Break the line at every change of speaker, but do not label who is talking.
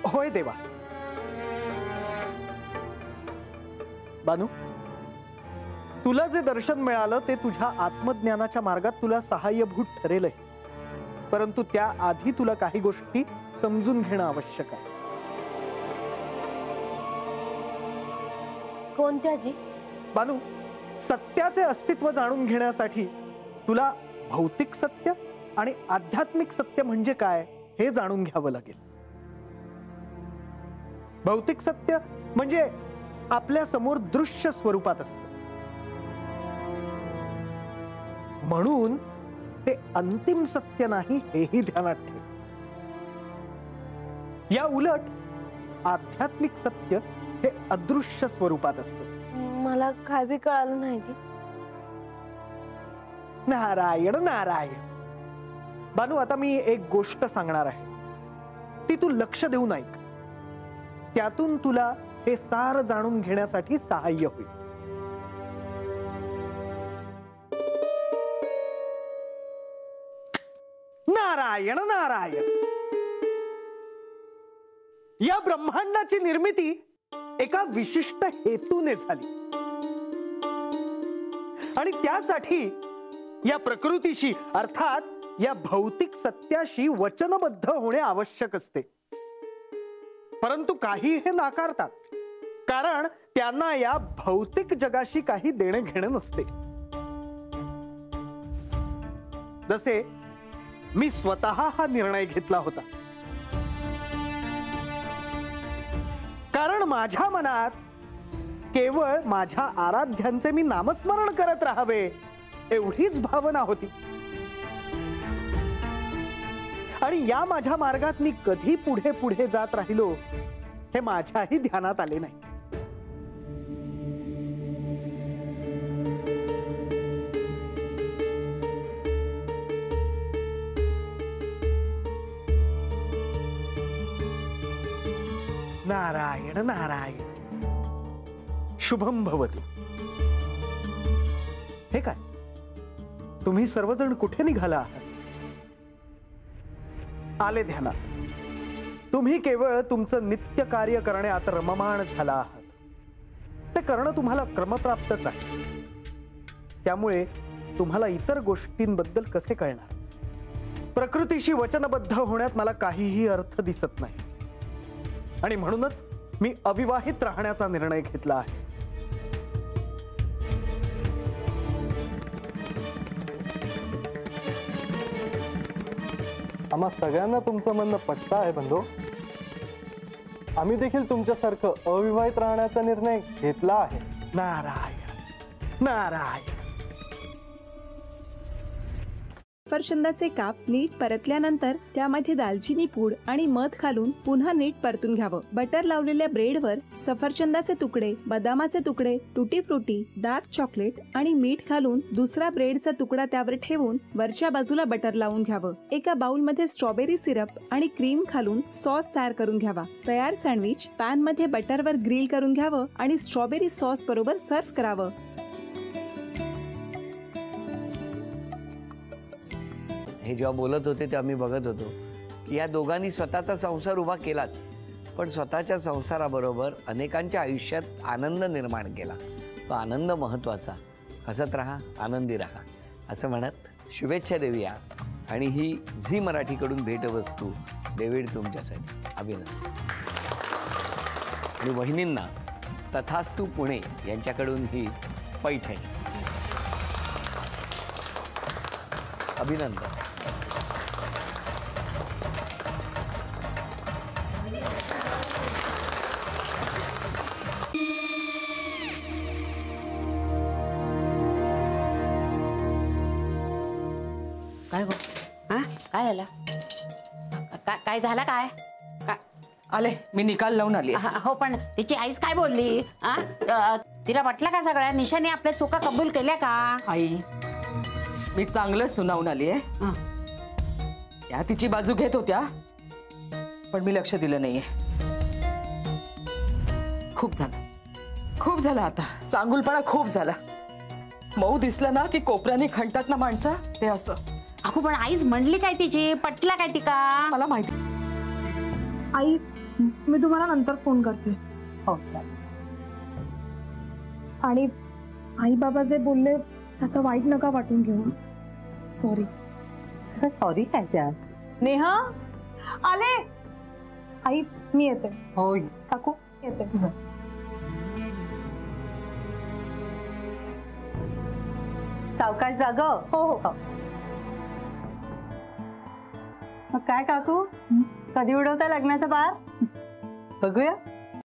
होय देवा. बानू, तुला जे दर्शन मिळालं ते तुझ्या आत्मज्ञानाच्या मार्गात तुला सहाय्यभूत ठरेल, परंतु त्याआधी तुला काही गोष्टी समजून घेणं आवश्यक आहे.
कोणत्या जी?
बानू, सत्याचे अस्तित्व जाणून घेण्यासाठी तुला भौतिक सत्य आणि आध्यात्मिक सत्य म्हणजे काय हे जाणून घ्यावं लागेल. भौतिक सत्य म्हणजे आपल्या समोर दृश्य स्वरूपात असतं, म्हणून ते अंतिम सत्य नाही हेही ध्यानात ठेव. या उलट आध्यात्मिक सत्य हे अदृश्य स्वरूपात असतं.
मला काय बी कळालं नाही जी.
नारायण नारायण. बानू, आता मी एक गोष्ट सांगणार आहे, ती तू लक्ष देऊन ऐक. त्यातून तुला हे सार जाणून घेण्यासाठी सहाय्य होईल. नारायण नारायण. या ब्रह्मांडाची निर्मिती एका विशिष्ट हेतूने झाली आणि त्यासाठी या प्रकृतीशी अर्थात या भौतिक सत्याशी वचनबद्ध होणे आवश्यक असते. परंतु काही हे नाकारतात, कारण त्यांना या भौतिक जगाशी काही देणे घेणे नसते. जसे मी स्वतः हा निर्णय घेतला होता, कारण माझ्या मनात केवळ माझ्या आराध्यांचे मी नामस्मरण करत राहावे एवढीच भावना होती. आणि या माझ्या मार्गात मी कधी पुढे पुढे जात राहिलो हे माझ्याही ध्यानात आले नाही. नारायण नारायण. शुभम भवतु. हे काय, तुम्ही सर्वजण कुठे निघाला आहात? आले ध्यानात. तुम्ही केवळ तुमचं नित्य कार्य करण्यात रममाण झाला आहात. ते करणं तुम्हाला क्रमप्राप्तच आहे, त्यामुळे तुम्हाला इतर गोष्टींबद्दल कसे कळणार? प्रकृतीशी वचनबद्ध होण्यात मला काहीही अर्थ दिसत नाही आणि म्हणूनच मी अविवाहित राहण्याचा निर्णय घेतला आहे.
आम्हा सगळ्यांना तुमचं म्हणणं पटतं आहे बंधू. आम्ही देखील तुमच्यासारखं अविवाहित राहण्याचा निर्णय घेतला आहे.
नारायण नारायण.
सफरचंदाचे काप नीट परतल्यानंतर त्यामध्ये दालचिनी पूड आणि मध घालून पुन्हा नीट परतून घ्यावं. बटर लावलेल्या ब्रेडवर सफरचंदाचे तुकडे, बदामाचे तुकडे, टुटी फ्रुटी, डार्क चॉकलेट आणि मीठ घालून दुसरा ब्रेडचा तुकडा त्यावर ठेवून वरच्या बाजूला बटर लावून घ्यावं. एका बाउलमध्ये स्ट्रॉबेरी सिरप आणि क्रीम घालून सॉस तयार करून घ्यावा. तयार सँडविच पॅन मध्ये बटरवर ग्रिल करून घ्यावं आणि स्ट्रॉबेरी सॉस बरोबर सर्व्ह करावं.
हे जेव्हा बोलत होते तेव्हा मी बघत होतो की या दोघांनी स्वतःचा संसार उभा केलाच, पण स्वतःच्या संसाराबरोबर अनेकांच्या आयुष्यात आनंद निर्माण केला. तो आनंद महत्त्वाचा. हसत राहा, आनंदी राहा असं म्हणत शुभेच्छा देऊया. आणि ही झी मराठीकडून भेटवस्तू डेव्हिड तुमच्यासाठी. अभिनंदन. आणि वहिनींना तथास्तू पुणे यांच्याकडून ही पैठणी. अभिनंदन.
काय गो? हा काय झालं? काय झालं? काय
आले मी निकाल लावून आली.
हो, पण तिची आईच काय बोलली? तिला वाटलं का सगळ्या निशाने आपल्या चुका कबूल केल्या का?
आई मी चांगलं सुनावून आली आहे. त्या तिची बाजू घेत होत्या, पण मी लक्ष दिलं नाहीये. खूप झालं आता. चांगुलपणा खूप झाला. मऊ दिसलं ना की कोपऱ्याने खणतात ना माणसं, ते असं.
अगो पण आईच म्हणली काय तिची? पटला काय तिका?
मला माहिती.
आई
मी तुम्हाला नंतर फोन करते.
हो चालेल.
आणि आई बाबा जे बोलले त्याचं वाईट नका वाटून घेऊ. सॉरी.
सॉरी काय त्या?
नेहा आले. आई मी येते.
हो
काकू येते.
सावकाश जाग.
हो हो.
मग काय काकू, कधी उडवता लग्नाचा बार? बघूया.